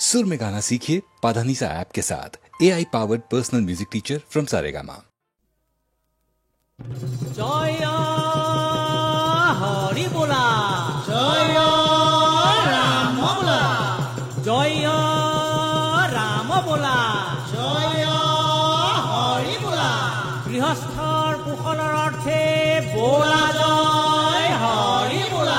सुर में गाना सीखिए पाधानीसा ऐप के साथ। AI powered personal music teacher from Saregama. जय हरि बोला, जय राम बोला, जय राम बोला, जय हरि बोला। গৃহস্থৰ কুশলৰ অৰ্থে বোলা জয় হৰি বোলা।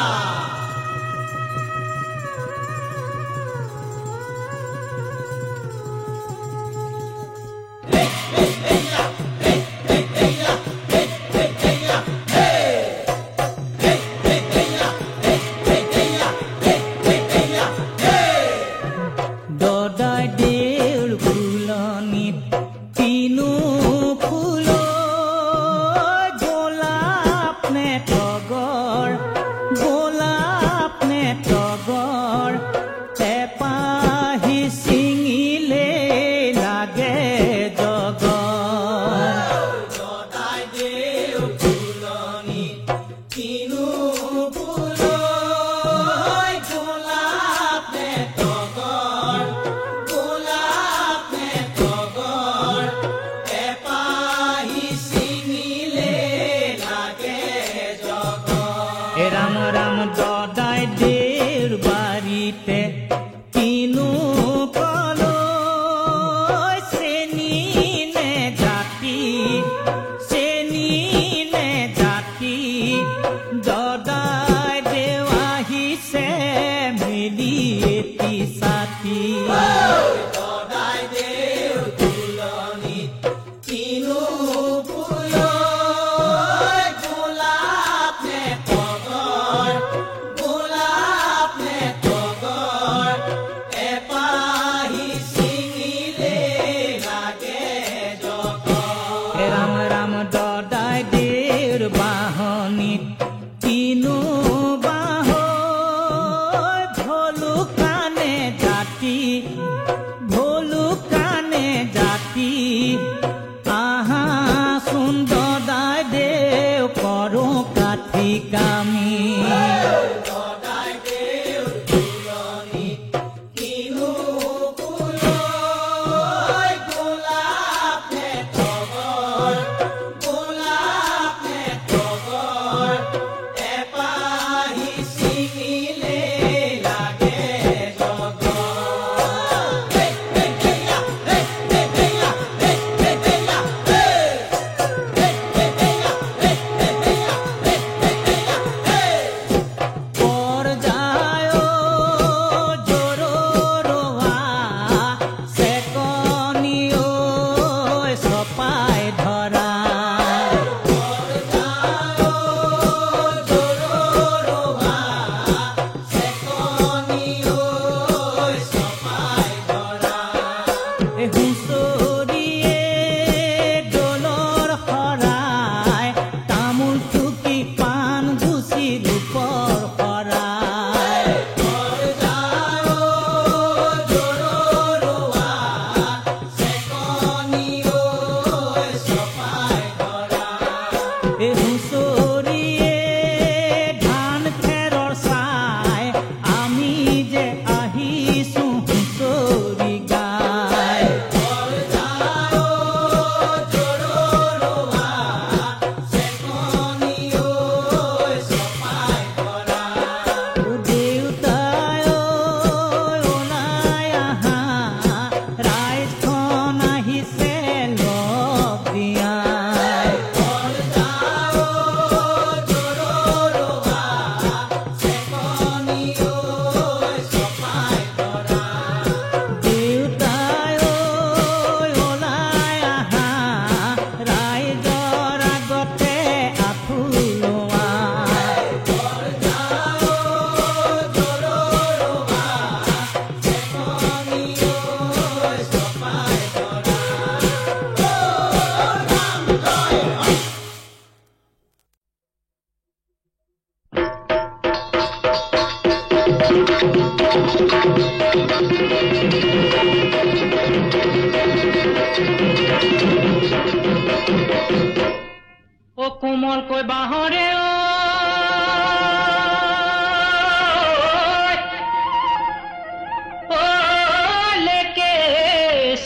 কোমলকৈ বাহৰে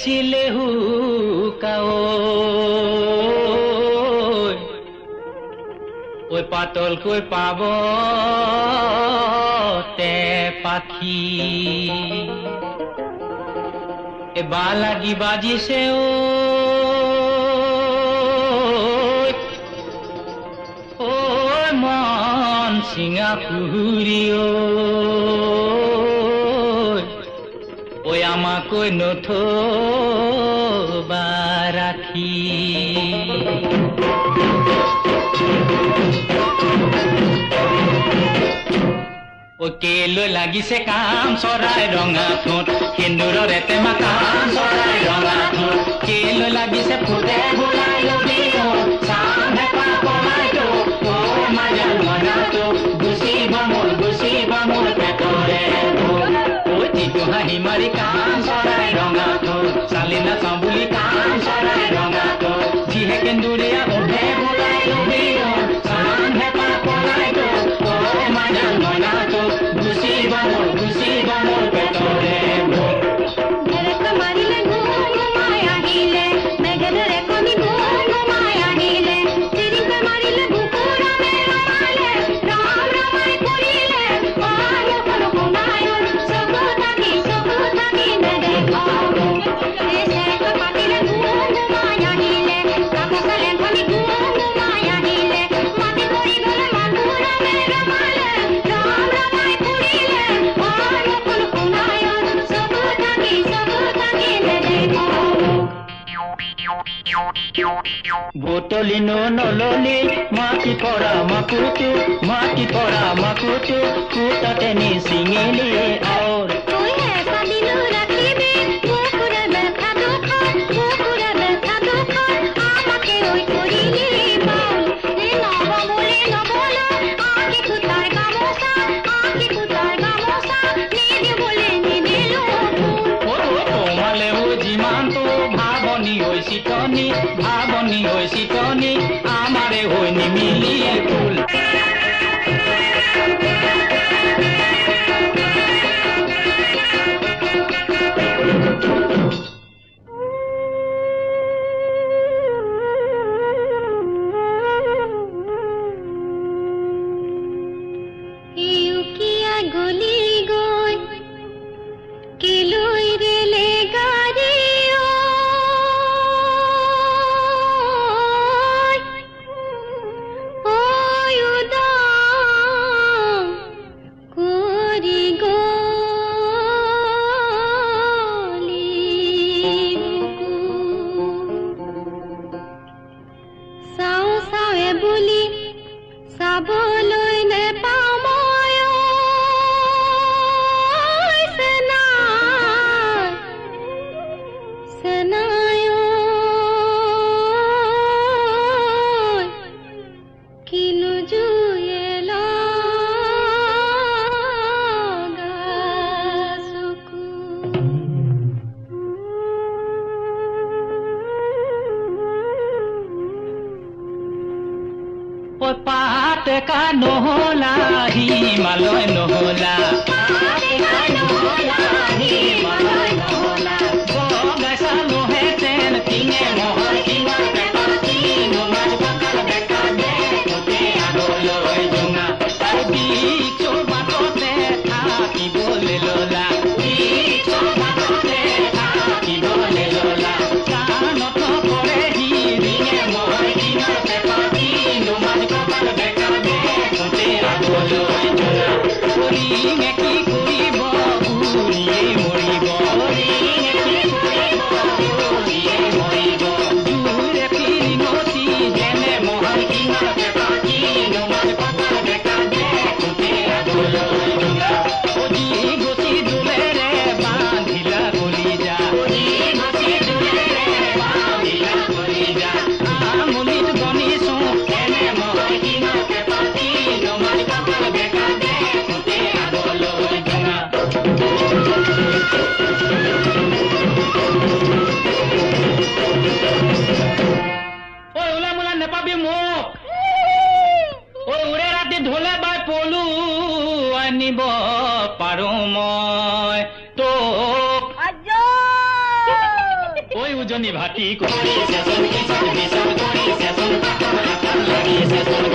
বেচিলে হুকাও ঐ পাতলকৈ পাব তে পাখি এবাৰ লাগি বাজিছে ঐ মন চিঙা পুহুৰী ঐ আমাকৈ নথবা ৰাখি কেলৈ লাগিছে কাম চৰাই ৰঙা ঠোঁট সেন্দুৰৰ টেমা কাম চৰাই ৰঙা ঠোঁট কেলৈ লাগিছে ফুটে বোলাই লবি চাম হেপা পলাইতো ঐ মাজাৰ মনাটো গুচিব মোৰ পেটৰে ঐ যিটো হাঁহি মাৰি কাম চৰাই ৰঙা ঠোঁট চালি নাচাওঁ বুলি কাম চৰাই ৰঙা ঠোঁট যিহে কেন্দুৰীয়া উঠে বোলাই লবি চাম হেপা পলাইতো ঐ মাজাৰ মনাটো গুচিব মোৰ পেটৰে বোতলিনো নললি মাটি পৰা মাকুটো কুটাতে নি চিঙিলি আউৰ ভাবনি হৈ চিতনি আমাৰে হৈ নিমিলি ফুল পাতেকা নহলা হিমালয় নহলা বগাইছা লোহেতেন টিঙে মহৰ টিঙৰ পেটৰ টিঙ মাছ পকাল বেকা দে গোটে আগলৈ জোঙা আৰু বিচো বাটতে থাকিবলৈ ললা কাণত নপৰে ৰিঙে মহৰ টিঙৰ পেটৰ টিঙ মাছ পকাল বেকা দে গোটে আগলৈ ঐ উজনি ভাটি কৰিছে চোন কিচন বিচন কৰিছে চোন পাখন লাগিছে চোন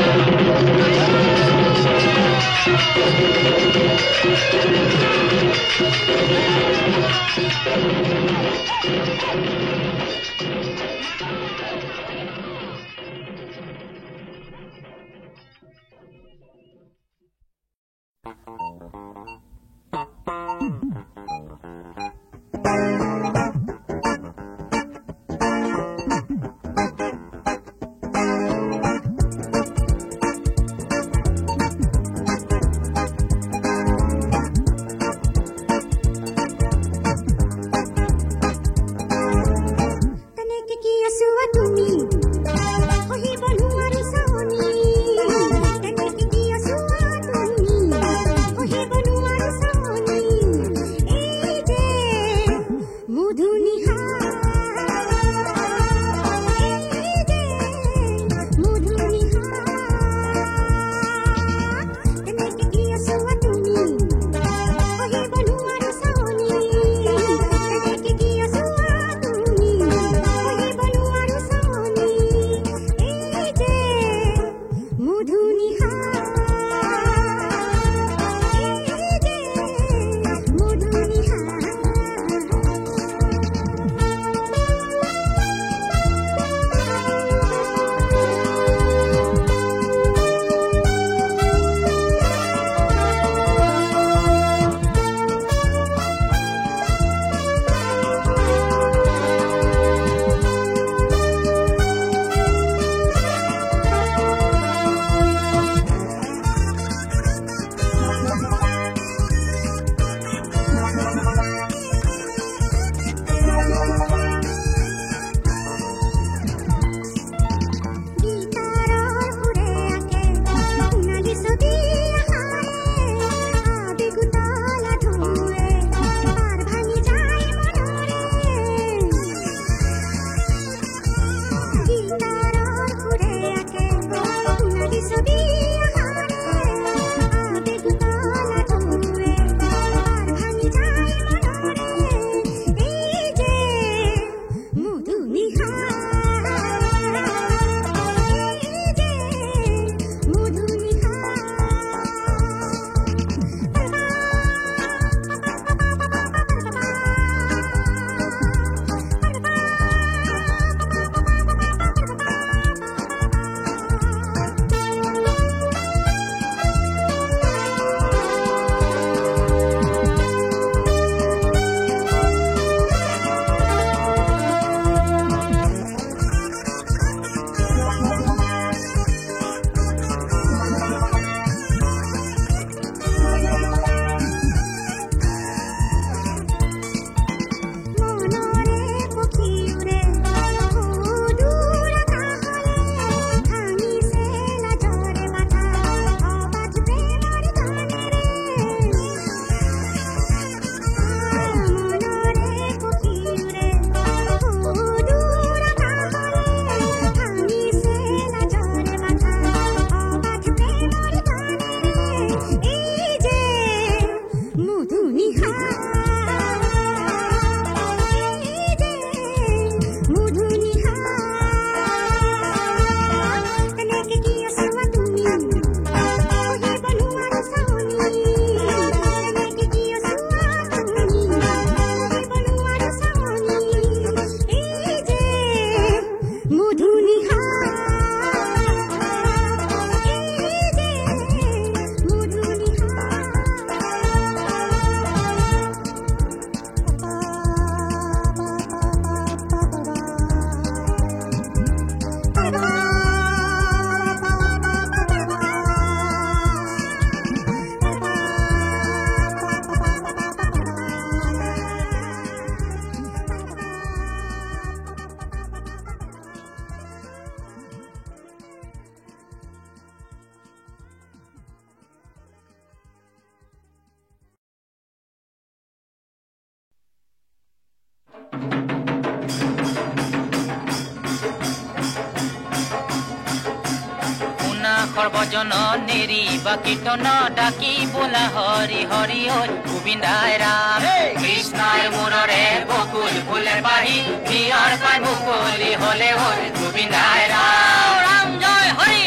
সর্বজন নেরি বা কীর্তন ডাকি বোলা হরি হরি ঐ গোবিন্দায় রাম কৃষ্ণার মুররে বকুল ফুলের পাহি বিয়াৰ পাই মুকলি হলে হ'ল গোবিন্দ দাই ৰাম জয় হৰি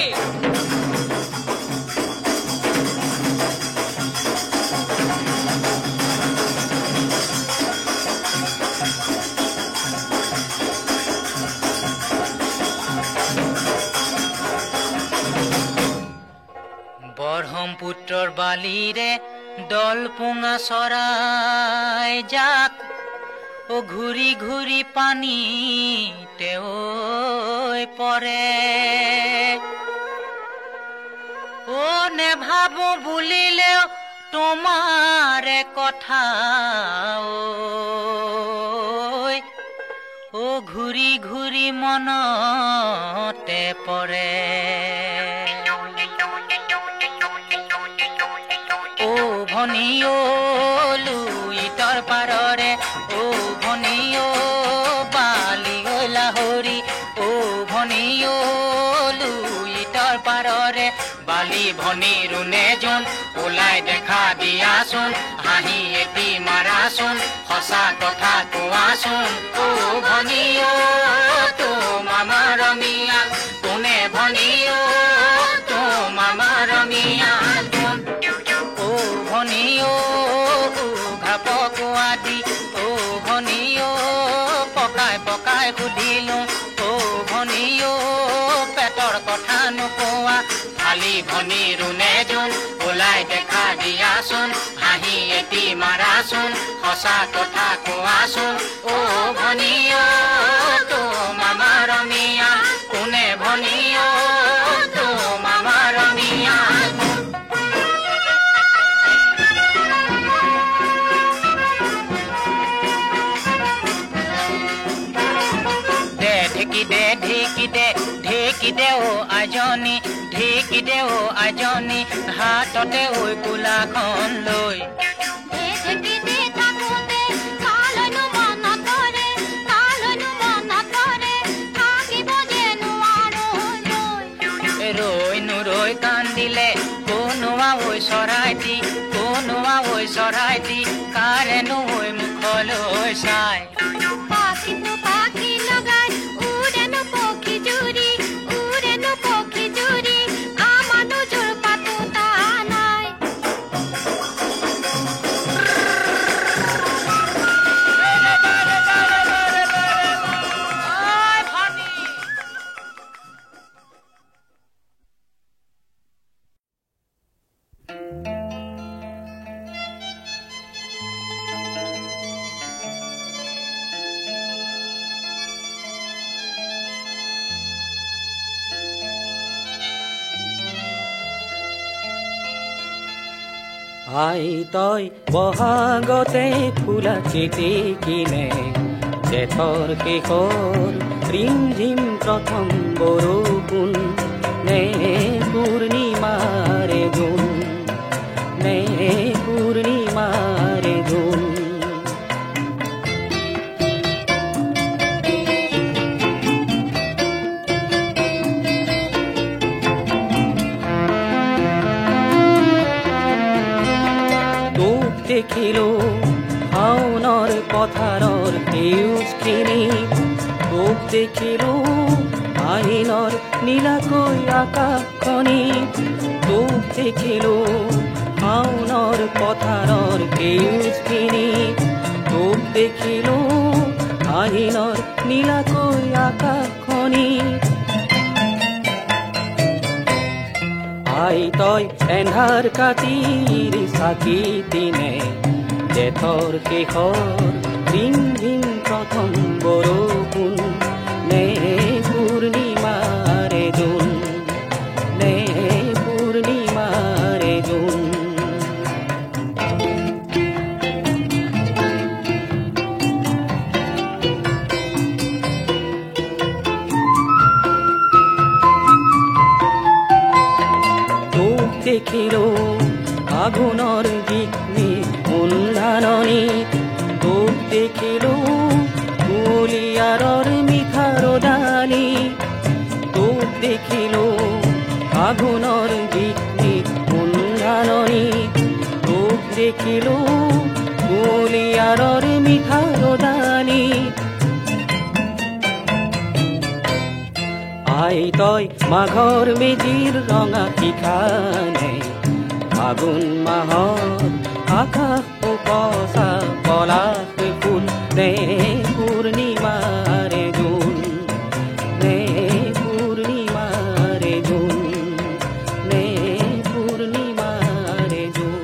ব্ৰহ্মপুত্ৰৰ বালিৰে দল পুঙা চৰাই যাক ও ঘূৰি ঘূৰি পানীতে পৰে ও নেভাবো বুলিলেও তোমাৰে কথা ও ঘূৰি ঘূৰি মনতে পৰে ভনিও লুইতৰ পাৰৰে ও ভনিও বালি লাহৰি ও ভনিও লুইতৰ পাৰৰে বালি ভনি ৰুনে যোন ওলাই দেখা দিয়াচোন হাঁহি এটি মাৰাচোন সঁচা কথা কোৱাচোন ও ভনিও তো মামাৰ মিয়া কোনে ভনিও তো মামাৰ মিয়া ভনিও ঘাপকো আদি ও ভনিও পকাই পকাই সুধিলো ও ভনিও পেটৰ কথা নোকোৱা খালি ভনি ৰুনে যোন ওলাই দেখা দিয়াচোন হাঁহি এটি মাৰাচোন সঁচা কথা কোৱাচোন ও ভনিও তো মামাৰ মিয়া কোনে ভনিও তো মামাৰ মিয়া ঢেকি দে ও আজনী ঢেকি দে ও আজনী হাততে ঐ কোলাখন লৈ ৰৈ কান্দিলে কোনোৱা ঐ চৰাই দি কাৰেনো ঐ মুখলৈ চাই আই তই বহাগতে ফুলা চিঠি কিনে জেঠৰ শেষৰ ৰিমঝিম প্ৰথম বৰষুণ নে পূৰ্ণিমাৰে জোন নে পূৰ্ণিমাৰে জোন দেখিলো শাওনৰ পথাৰৰ সেউজখিনি তোক দেখিলো আহিনৰ নীলাকৈ আকাশখনি তোক দেখিলো শাওনৰ পথাৰৰ সেউজখিনি তোক দেখিলো আহিনৰ নীলাকৈ আকাশখনি আই তই এন্ধাৰ কাতিৰ চাকি দিনে জেঠৰ শেষৰ ৰিমঝিম প্ৰথম বৰষুণ নে পূৰ্ণিমাৰে জোন নে পূৰ্ণিমাৰে জোন দেখিলো আগুনৰ জিকনি উন্ধাননি তোক দেখিলো কুলিয়াৰৰ মিঠাৰ ডালি তোক দেখিলো আগুনৰ জিকনি উন্ধাননি তোক দেখিলো কুলিয়াৰৰ মিঠাৰ ডালি এই তই মাঘৰ মেজিৰ ৰঙা ঠিখানে ফাগুন মাহত আকাশ উপচা পলাশ ফুল নে পূৰ্ণিমাৰে জোন নে পূৰ্ণিমাৰে জোন নে পূৰ্ণিমাৰে জোন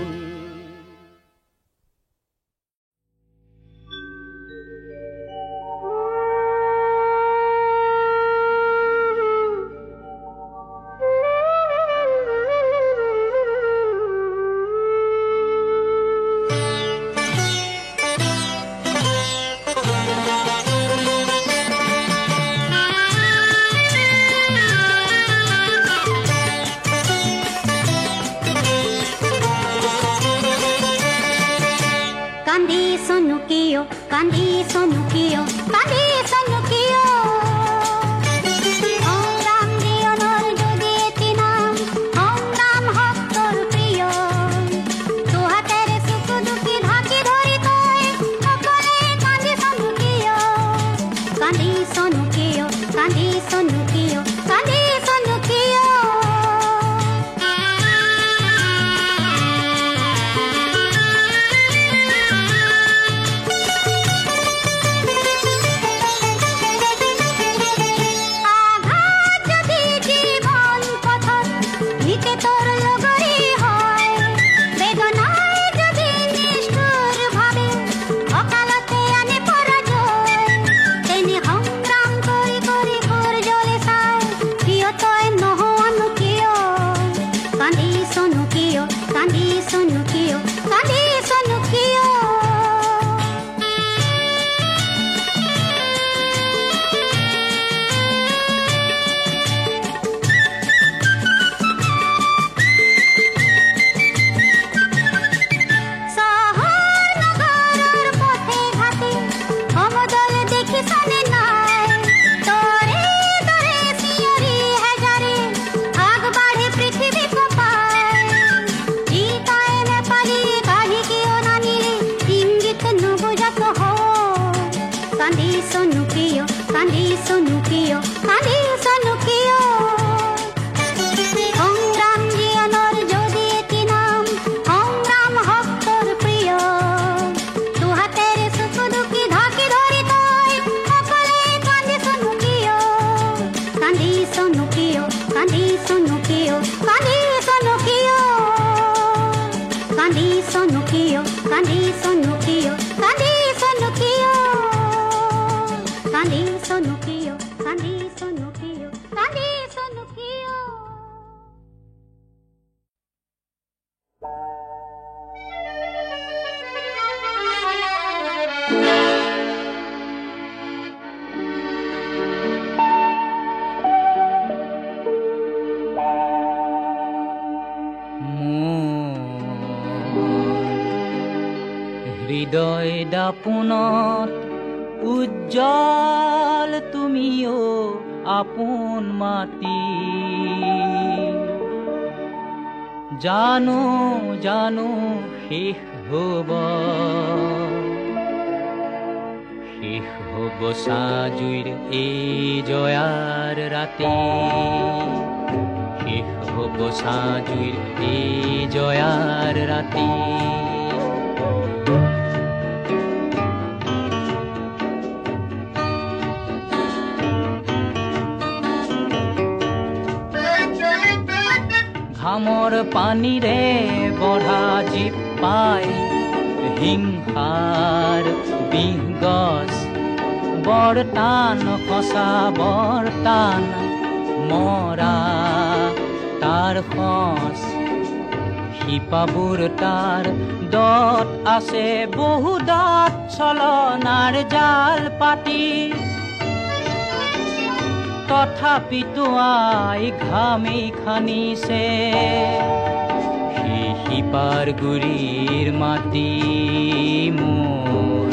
হৃদয় দাপোনত উজ্জ্বল তুমিও আপোন মাটি জানো জানো শেষ হব সাজুইৰ এই জয়াৰ ৰাতি শেষ হব সাজুইৰ এই জয়াৰ ৰাতি ঘামৰ পানীৰে বঢ়া জীপ পাই হিংসাৰ বিহ গছ বৰ টান সঁচা বৰ টান মৰা তাৰ খচ শিপাবোৰ তাৰ দত আছে বহু দত চলনাৰ জাল পাতি তথাপিতো আই ঘামেই খানিছে সেই শিপাৰ গুৰিৰ মাটি মোৰ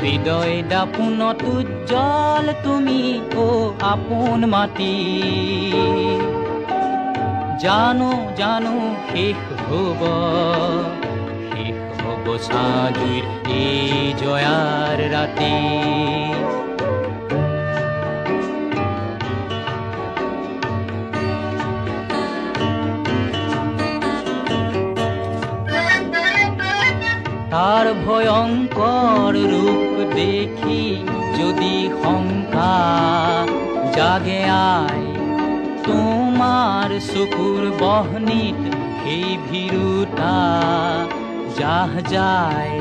হৃদয় দাপোনত উজ্জ্বল তুমি ও আপোন মাটি জানো জানো শেষ হব সাজুইৰ এই জয়াৰ ৰাতি তাৰ ভয়ংকৰ ৰূপ দেখি যদি শংকা জাগে আই, তোমাৰ চকুৰ বহনিত সেই ভীৰুতা যাহ যায়।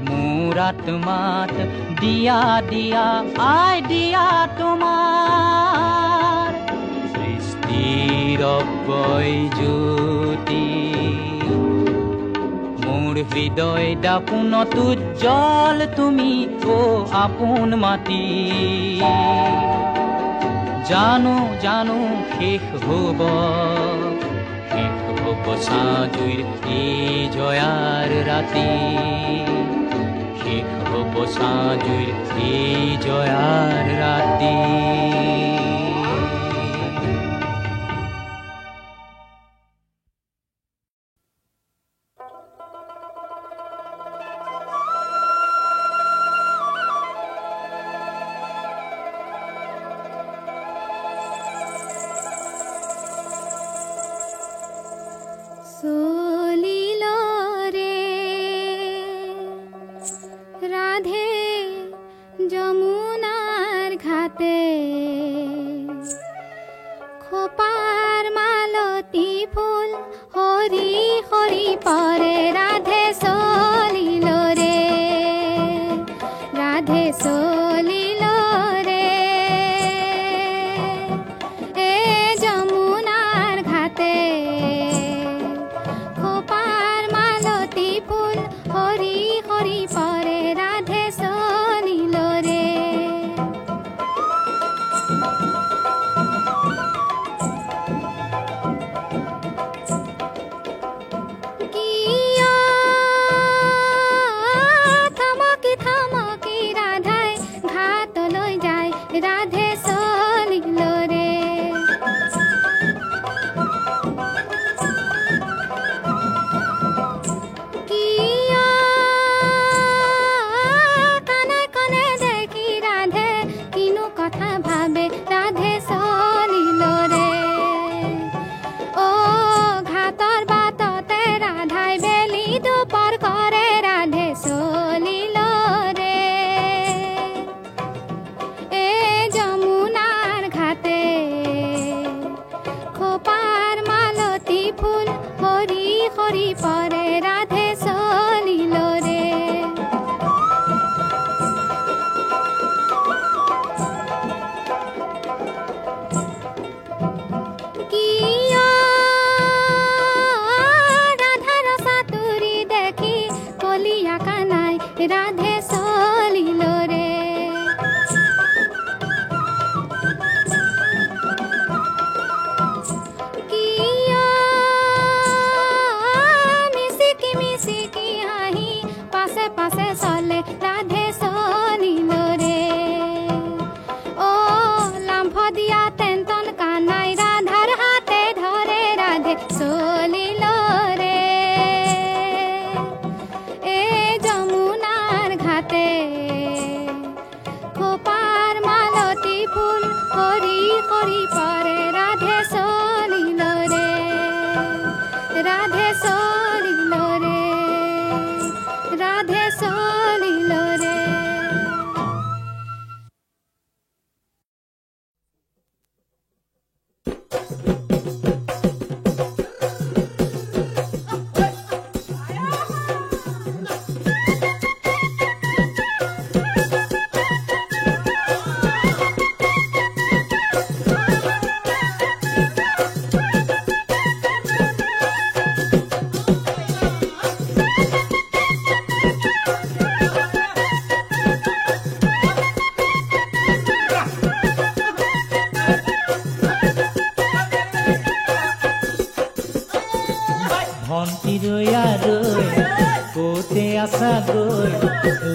মোৰ আত্মাত দিয়া দিয়া আই দিয়া তোমাৰ সৃষ্টিৰ অব্যয় জ্যোতি। মোৰ হৃদয় দাপোনত উজ্জ্বল তুমি আপোন মাটি। জানো জানো শেষ হব চাঁজুইৰ এই জয়াৰ ৰাতি। শেষ হব চাঁজুইৰ এই জয়াৰ ৰাতি।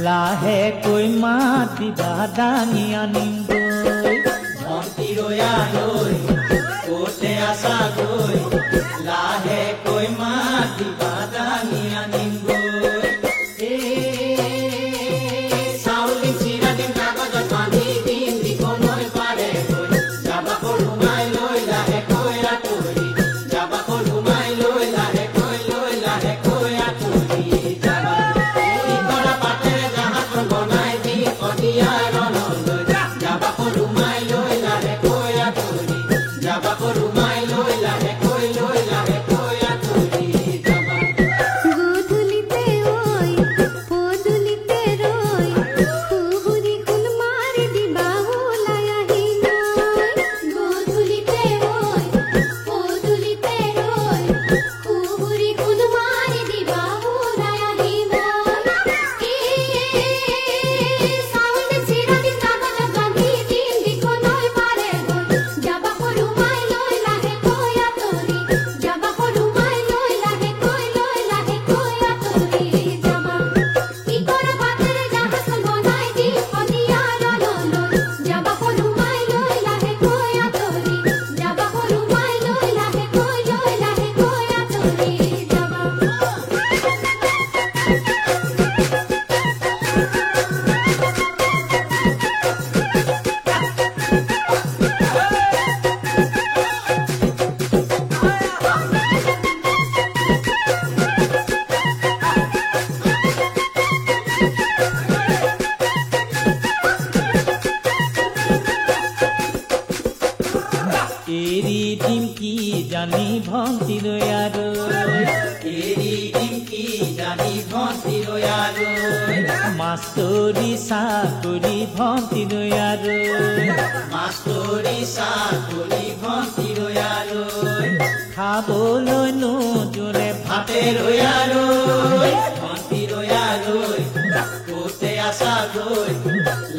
লাহেকৈ মাতিবা দাঙি আনিমগৈ। ভণ্টি ৰৈ ক'তে আছা গৈ, লাহেকৈ মাতিবা দাঙি আনিমগৈ। চাউলি চিৰা দিম কাগজত বান্ধি দিম দিবলৈ পাৰে গৈ, যাবা সোমাই লৈ লাহেকৈ আঁতৰি, যাবা সোমাই লৈ লাহেকৈ আঁতৰি যাবা। মাষ্টৰী চাকৰি ভণ্টি দয়ালৈ মাষ্টৰী চাকৰি ভণ্টি দয়ালৈ খাবলৈ নোজোৰে ভাতে দয়ালৈ ভণ্টি দয়ালৈ ক'তে আছা গৈ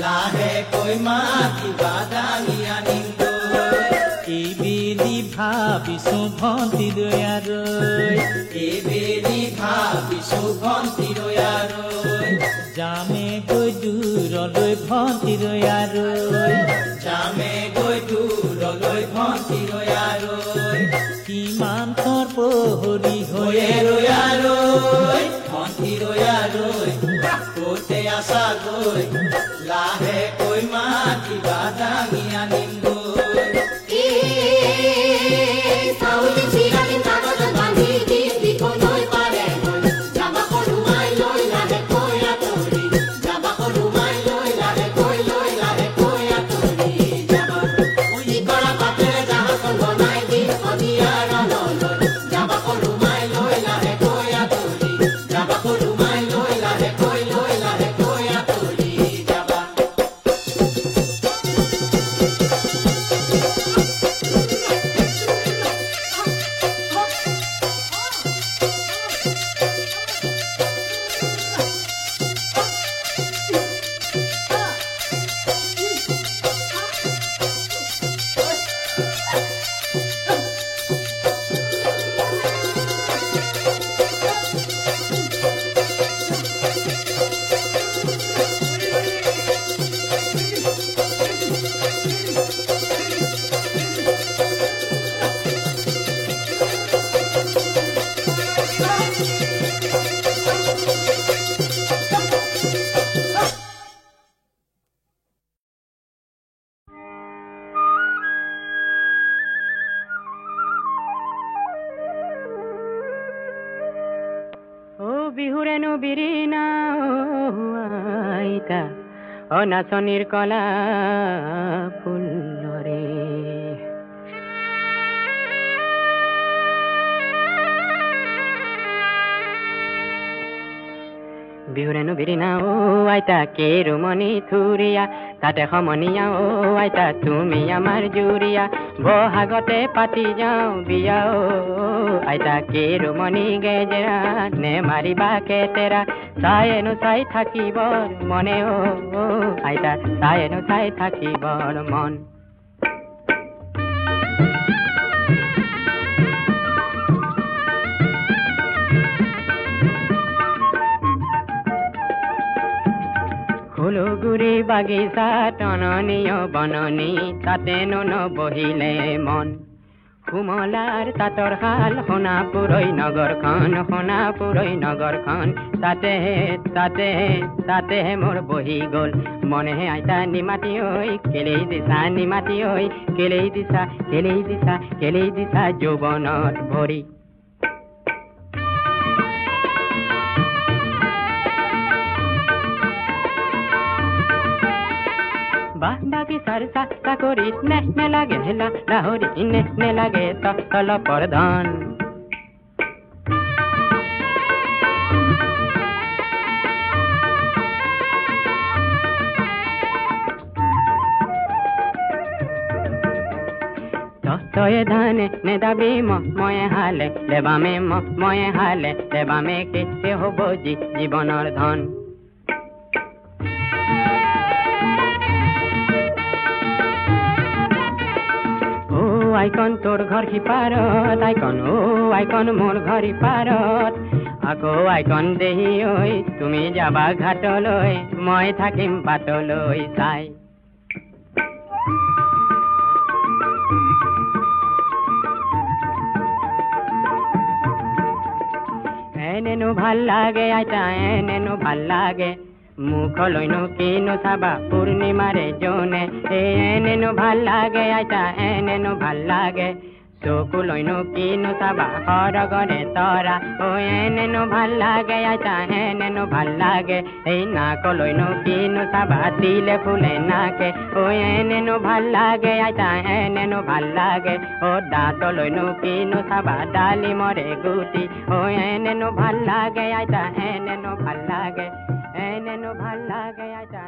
লাহেকৈ মাতিবা দাঙি আনিমগৈ এইবেলি ভাবিছো ভণ্টি দয়ালৈ এইবেলি ভাবিছো ভণ্টি দয়ালৈ যামে গৈ দূৰলৈ ভণ্টি দয়ালৈ যামে গৈ দূৰলৈ ভণ্টি দয়ালৈ কিমান তৰ প্ৰহৰী হৈয়ে দয়ালৈ ভণ্টি দয়ালৈ ক'তে আছা গৈ লাহেকৈ মাতিবা দাঙি আনিমগৈ বিহুৰেনো বিৰিণা আইতা নাচনীৰ কলা ফুলৰে বিহুৰেনো বিৰিণা আইতা কেৰুমণি থুৰীয়া তাতে সমনীয়া আইতা তুমি আমাৰ জুৰীয়া বহাগতে পাতি যাওঁ বিয়া আইতা কেৰুমণি গেজেৰা নে মাৰিবা কেতেৰা চায়েনো চাই থাকিবৰ মনে আইতা চায়েনো চাই থাকিবৰ মন ফুলগুৰি বাগিচা টননীয় বননি তাতে নবহিলে মন কুমলাৰ তাঁতৰ শাল সোণাপুৰৈ নগৰখন তাতে মোৰ বহি গ'ল মনে আইতা নিমাতি ঐ কেলেই দিছা যৌৱনত ভৰি বাগিচাৰ চাকৰিত নেলাগে লাহৰি নেলাগে তল প্ৰধান তয়ে ধানে নেদাবি ময়ে হালে লেবামে কেছে হ'ব জীৱনৰ ধন আইকন তোৰ ঘৰ সিপাৰত আইকন মোৰ ঘৰ সিপাৰত আকৌ আইকন দেহি ঐ তুমি যাবা ঘাটলৈ মই থাকিম বাটলৈ চাই এনেনো ভাল লাগে আইতা এনেনো ভাল লাগে মুখলৈনো কিনো চাবা পূৰ্ণিমাৰে জোনে এনেনো ভাল লাগে আইতা এনেনো ভাল লাগে চকুলৈনো কিনো চাবা সৰগৰে তৰা এনেনো ভাল লাগে আইতা এনেনো ভাল লাগে এই নাকলৈনো কিনো চাবা দিলে ফুলে নাকে এনেনো ভাল লাগে আইতা এনেনো ভাল লাগে দাঁতলৈনো কিনো চাবা ডালিমৰে গুটি এনেনো ভাল লাগে আইতা এনেনো ভাল লাগে এনেনো ভাল লাগে আইতা